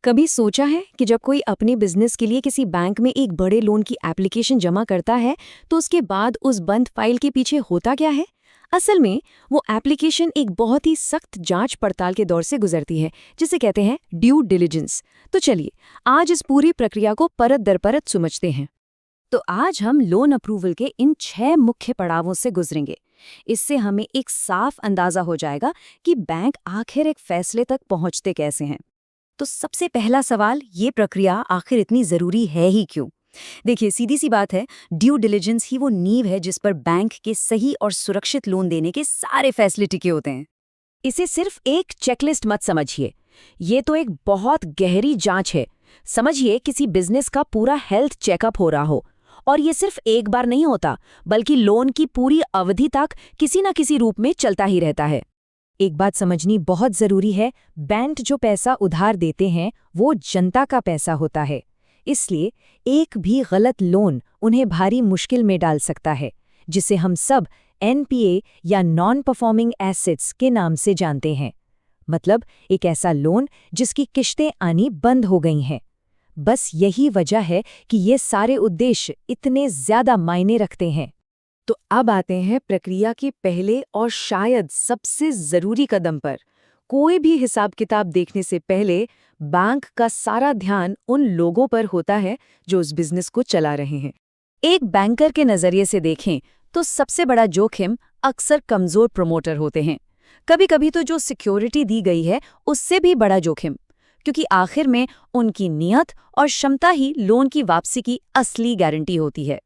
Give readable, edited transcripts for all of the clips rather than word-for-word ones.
कभी सोचा है कि जब कोई अपने बिजनेस के लिए किसी बैंक में एक बड़े लोन की एप्लीकेशन जमा करता है तो उसके बाद उस बंद फाइल के पीछे होता क्या है? असल में वो एप्लीकेशन एक बहुत ही सख्त जांच पड़ताल के दौर से गुजरती है, जिसे कहते हैं ड्यू डिलिजेंस। तो चलिए आज इस पूरी प्रक्रिया को परत दर परत समझते हैं। तो आज हम लोन अप्रूवल के इन 6 मुख्य पड़ावों से गुजरेंगे। इससे हमें एक साफ अंदाजा हो जाएगा कि बैंक आखिर एक फैसले तक पहुंचते कैसे हैं। तो सबसे पहला सवाल, ये प्रक्रिया आखिर इतनी जरूरी है ही क्यों? देखिए, सीधी सी बात है, ड्यू डिलिजेंस ही वो नींव है जिस पर बैंक के सही और सुरक्षित लोन देने के सारे फैसले टिके होते हैं। इसे सिर्फ एक चेकलिस्ट मत समझिए, ये तो एक बहुत गहरी जांच है। समझिए किसी बिजनेस का पूरा हेल्थ चेकअप हो रहा हो, और ये सिर्फ एक बार नहीं होता, बल्कि लोन की पूरी अवधि तक किसी न किसी रूप में चलता ही रहता है। एक बात समझनी बहुत जरूरी है, बैंक जो पैसा उधार देते हैं वो जनता का पैसा होता है। इसलिए एक भी गलत लोन उन्हें भारी मुश्किल में डाल सकता है, जिसे हम सब एनपीए या नॉन परफॉर्मिंग एसेट्स के नाम से जानते हैं। मतलब एक ऐसा लोन जिसकी किश्तें आनी बंद हो गई हैं। बस यही वजह है कि ये सारे उद्देश्य इतने ज्यादा मायने रखते हैं। तो अब आते हैं प्रक्रिया के पहले और शायद सबसे जरूरी कदम पर। कोई भी हिसाब किताब देखने से पहले बैंक का सारा ध्यान उन लोगों पर होता है जो उस बिजनेस को चला रहे हैं। एक बैंकर के नजरिए से देखें तो सबसे बड़ा जोखिम अक्सर कमजोर प्रमोटर होते हैं। कभी-कभी तो जो सिक्योरिटी दी गई है उससे भी बड़ा जोखिम, क्योंकि आखिर में उनकी नीयत और क्षमता ही लोन की वापसी की असली गारंटी होती है।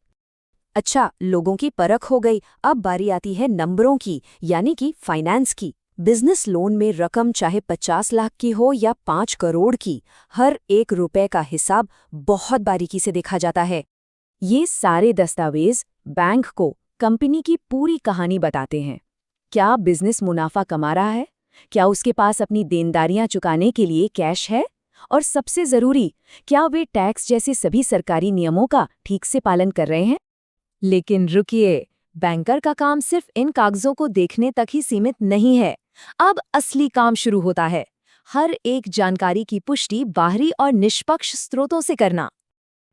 अच्छा, लोगों की परख हो गई, अब बारी आती है नंबरों की, यानी कि फाइनेंस की। बिजनेस लोन में रकम चाहे 50 लाख की हो या 5 करोड़ की, हर एक रुपए का हिसाब बहुत बारीकी से देखा जाता है। ये सारे दस्तावेज बैंक को कंपनी की पूरी कहानी बताते हैं। क्या बिजनेस मुनाफा कमा रहा है? क्या उसके पास अपनी देनदारियां चुकाने के लिए कैश है? और सबसे जरूरी, क्या वे टैक्स जैसे सभी सरकारी नियमों का ठीक से पालन कर रहे हैं? लेकिन रुकिए, बैंकर का काम सिर्फ इन कागजों को देखने तक ही सीमित नहीं है। अब असली काम शुरू होता है, हर एक जानकारी की पुष्टि बाहरी और निष्पक्ष स्रोतों से करना।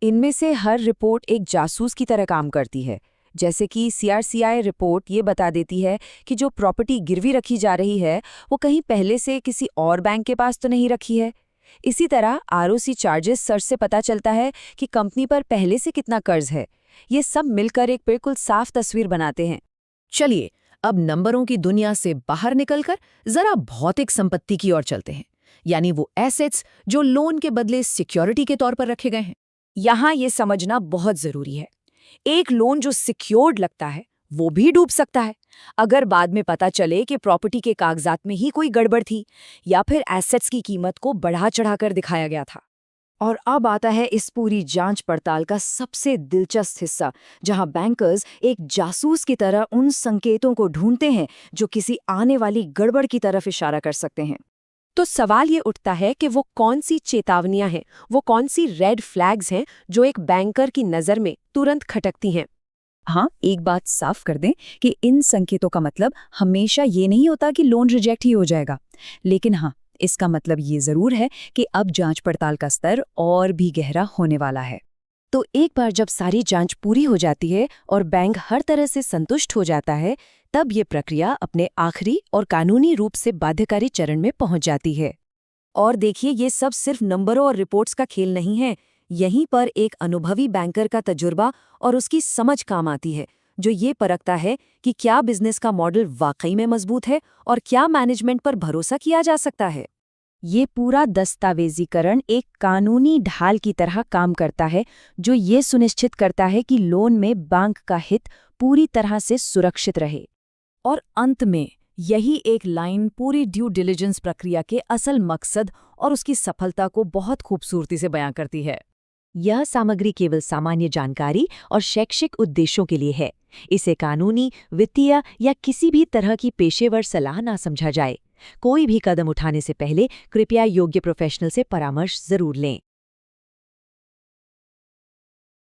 इनमें से हर रिपोर्ट एक जासूस की तरह काम करती है। जैसे कि सीआरसीआई रिपोर्ट ये बता देती है कि जो प्रॉपर्टी गिरवी रखी जा रही है वो कहीं पहले से किसी और बैंक के पास तो नहीं रखी है। इसी तरह आरओसी चार्जेस सर्च से पता चलता है कि कंपनी पर पहले से कितना कर्ज है। ये सब मिलकर एक बिल्कुल साफ तस्वीर बनाते हैं। चलिए अब नंबरों की दुनिया से बाहर निकलकर जरा भौतिक संपत्ति की ओर चलते हैं, यानी वो एसेट्स जो लोन के बदले सिक्योरिटी के तौर पर रखे गए हैं। यहाँ ये समझना बहुत जरूरी है, एक लोन जो सिक्योर्ड लगता है वो भी डूब सकता है अगर बाद में पता चले कि प्रॉपर्टी के कागजात में ही कोई गड़बड़ थी या फिर एसेट्स की कीमत को बढ़ा चढ़ाकर दिखाया गया था। और अब आता है इस पूरी जांच पड़ताल का सबसे दिलचस्प हिस्सा, जहां बैंकर्स एक जासूस की तरह उन संकेतों को ढूंढते हैं जो किसी आने वाली गड़बड़ की तरफ इशारा कर सकते हैं। तो सवाल ये उठता है कि वो कौन सी चेतावनियां हैं, वो कौन सी रेड फ्लैग्स हैं जो एक बैंकर की नज़र में तुरंत खटकती हैं। हाँ, एक बात साफ कर दें कि इन संकेतों का मतलब हमेशा ये नहीं होता कि लोन रिजेक्ट ही हो जाएगा, लेकिन हाँ, इसका मतलब ये जरूर है कि अब जांच पड़ताल का स्तर और भी गहरा होने वाला है। तो एक बार जब सारी जांच पूरी हो जाती है और बैंक हर तरह से संतुष्ट हो जाता है, तब ये प्रक्रिया अपने आखिरी और कानूनी रूप से बाध्यकारी चरण में पहुंच जाती है। और देखिए, ये सब सिर्फ नंबरों और रिपोर्ट्स का खेल नहीं है। यहीं पर एक अनुभवी बैंकर का तजुर्बा और उसकी समझ काम आती है, जो ये परखता है कि क्या बिजनेस का मॉडल वाकई में मजबूत है और क्या मैनेजमेंट पर भरोसा किया जा सकता है। ये पूरा दस्तावेजीकरण एक कानूनी ढाल की तरह काम करता है, जो ये सुनिश्चित करता है कि लोन में बैंक का हित पूरी तरह से सुरक्षित रहे। और अंत में यही एक लाइन पूरी ड्यू डिलिजेंस प्रक्रिया के असल मकसद और उसकी सफलता को बहुत खूबसूरती से बयां करती है। यह सामग्री केवल सामान्य जानकारी और शैक्षिक उद्देश्यों के लिए है। इसे कानूनी, वित्तीय या किसी भी तरह की पेशेवर सलाह ना समझा जाए। कोई भी कदम उठाने से पहले कृपया योग्य प्रोफेशनल से परामर्श जरूर लें।